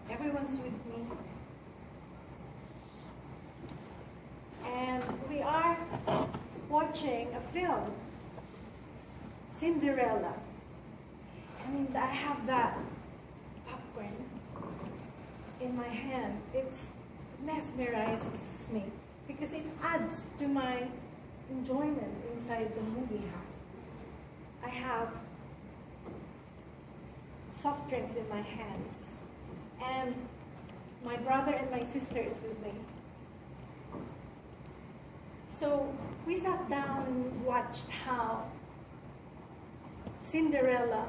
Everyone's with me. And we are watching a film, Cinderella. And I have that popcorn in my hand. It mesmerizes me because it adds to my enjoyment inside the movie house. I have soft drinks in my hands, and my brother and my sister is with me. So we sat down and watched how Cinderella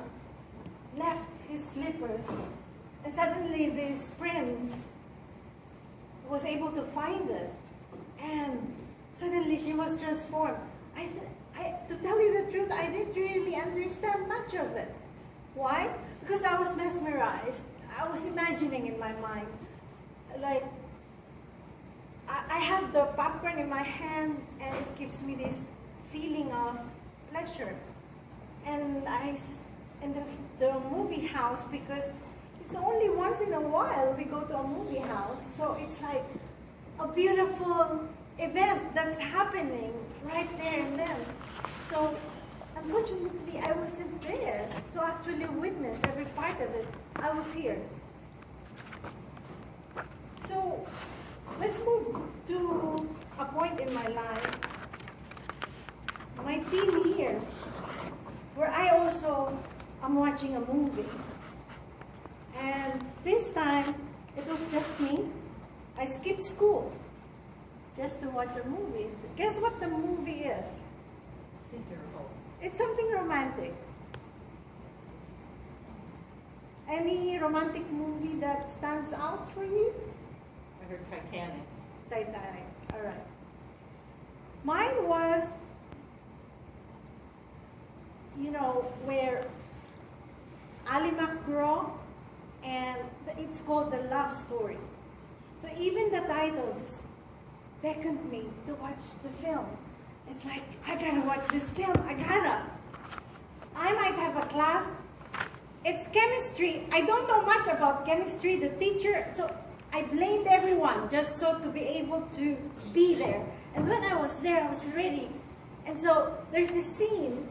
left his slippers, and suddenly this prince was able to find it, and suddenly she was transformed. To tell you the truth, I didn't really understand much of it. Why? Because I was mesmerized. I was imagining in my mind, like, I have the popcorn in my hand, and it gives me this feeling of pleasure. And in the movie house, because it's only once in a while we go to a movie house, so it's like a beautiful event that's happening right there and then. So unfortunately, I wasn't there to actually witness every part of it. I was here. So let's move to a point in my life, my teen years, where I also am watching a movie. And this time, it was just me. I skipped school just to watch a movie. Guess what the movie is? It's something romantic. Any romantic movie that stands out for you? I heard Titanic. Titanic, all right. Mine was, where Ali McGraw, and it's called The Love Story. So even the title just beckoned me to watch the film. It's like, I gotta watch this film, I might have a class. It's chemistry. I don't know much about chemistry, the teacher, so I blamed everyone just so to be able to be there. And when I was there, I was ready. And so there's this scene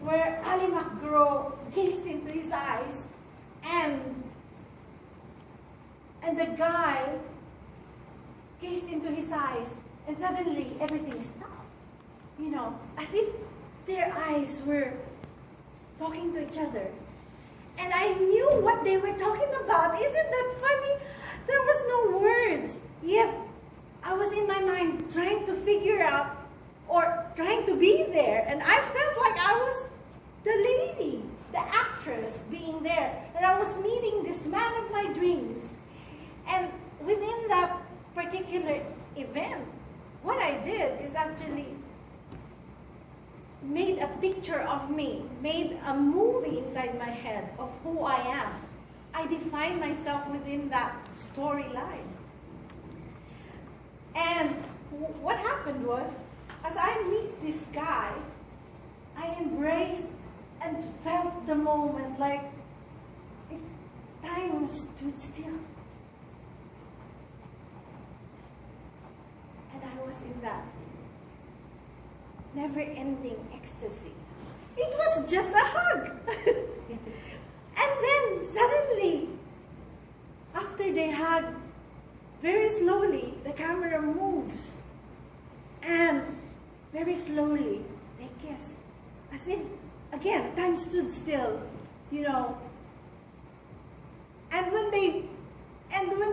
where Ali McGraw gazed into his eyes, and the guy gazed into his eyes, and suddenly everything stopped. As if their eyes were talking to each other. And I knew what they were talking about. Isn't that funny? There was no words. Yet, I was in my mind trying to figure out, or trying to be there. And I felt like I was the lady, the actress being there. And I was meeting this man of my dreams. And within that particular event, what I did is actually made a picture of me, made a movie inside my head of who I am. I defined myself within that storyline. And what happened was, as I meet this guy, I embraced and felt the moment like time stood still. And I was in that never-ending ecstasy. It was just a hug. And then suddenly, after they hug, very slowly, the camera moves. And very slowly, they kiss. As if, again, time stood still, And when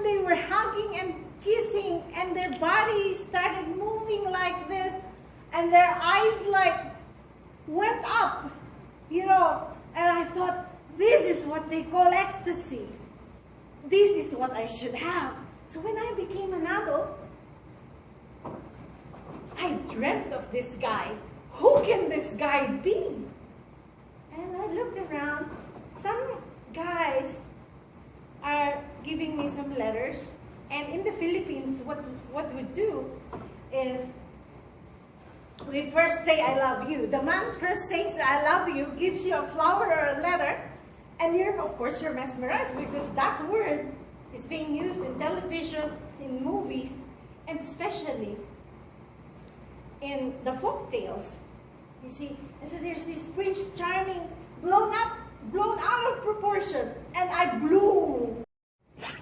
they were hugging and kissing, and their bodies started moving like this, and their eyes went up, and I thought, this is what they call ecstasy. This is what I should have. So when I became an adult, I dreamt of this guy. Who can this guy be? And I looked around. Some guys are giving me some letters. And in the Philippines, what we do is, we first say, I love you. The man first says, I love you, gives you a flower or a letter, And of course, you're mesmerized because that word is being used in television, in movies, and especially in the folk tales. You see, and so there's this Prince Charming blown out of proportion, and I blew.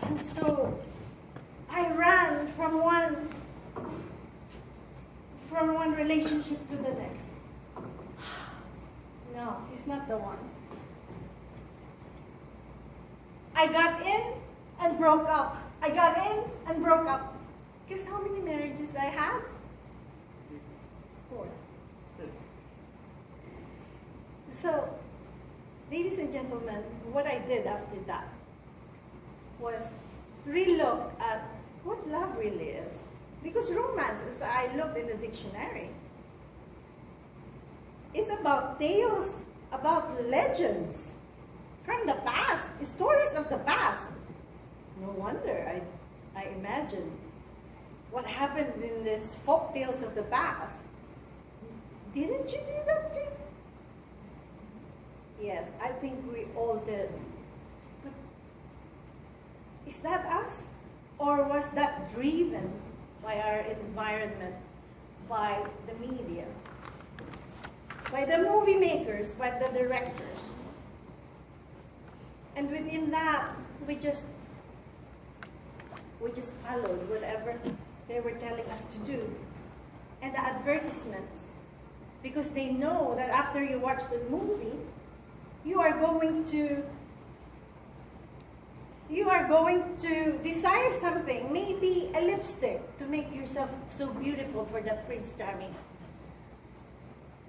And so I ran from one relationship to the next. No, he's not the one. I got in and broke up. I got in and broke up. Guess how many marriages I had? 4. So, ladies and gentlemen, what I did after that was relook at what love really is. Because romance, as I looked in the dictionary, is about tales, about legends from the past, stories of the past. No wonder I imagine what happened in these folk tales of the past. Didn't you do that too? Yes, I think we all did. But is that us? Or was that driven by our environment, by the media, by the movie makers, by the directors? And within that, we just followed whatever they were telling us to do. And the advertisements, because they know that after you watch the movie, you are going to desire something, maybe a lipstick to make yourself so beautiful for that Prince Charming.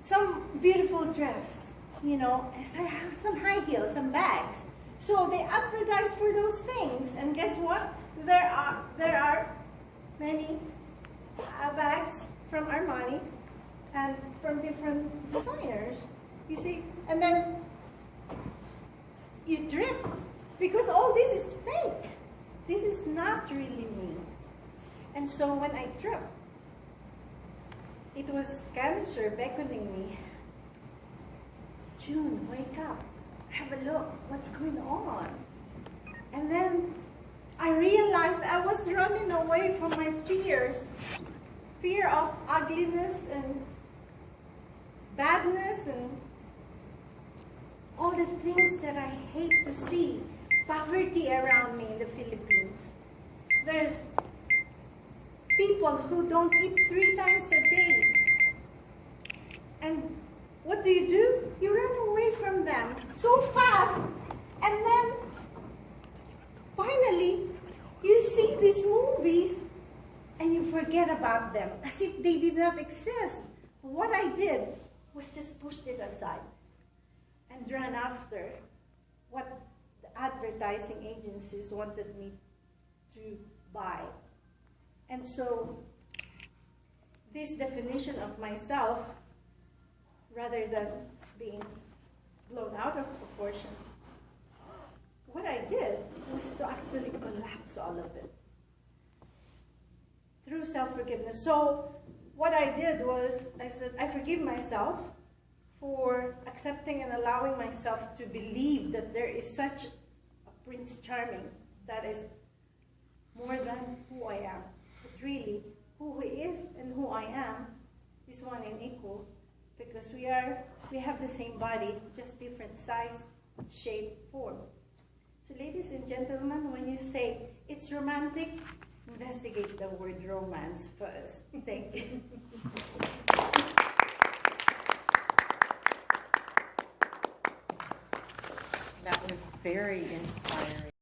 Some beautiful dress, you know, some high heels, some bags. So they advertise for those things, and guess what? There are many bags from Armani and from different designers. You see, and then you trip because all this is fake. This is not really me. And so when I tripped, it was cancer beckoning me. June, wake up. Have a look. What's going on? And then I realized I was running away from my fears. Fear of ugliness and badness and all the things that I hate to see. Poverty around me in the Philippines. There's people who don't eat 3 times a day. And what do? You run away from them so fast. And then finally, you see these movies and you forget about them as if they did not exist. What I did was just pushed it aside and ran after what the advertising agencies wanted me to buy. And so this definition of myself, rather than being blown out of proportion, what I did was to actually collapse all of it through self-forgiveness. So what I did was, I said, I forgive myself for accepting and allowing myself to believe that there is such a Prince Charming that is more than who I am. But really, who he is and who I am is one and equal, because we have the same body, just different size, shape, form. So ladies and gentlemen, when you say it's romantic, investigate the word romance first. Thank you. That was very inspiring.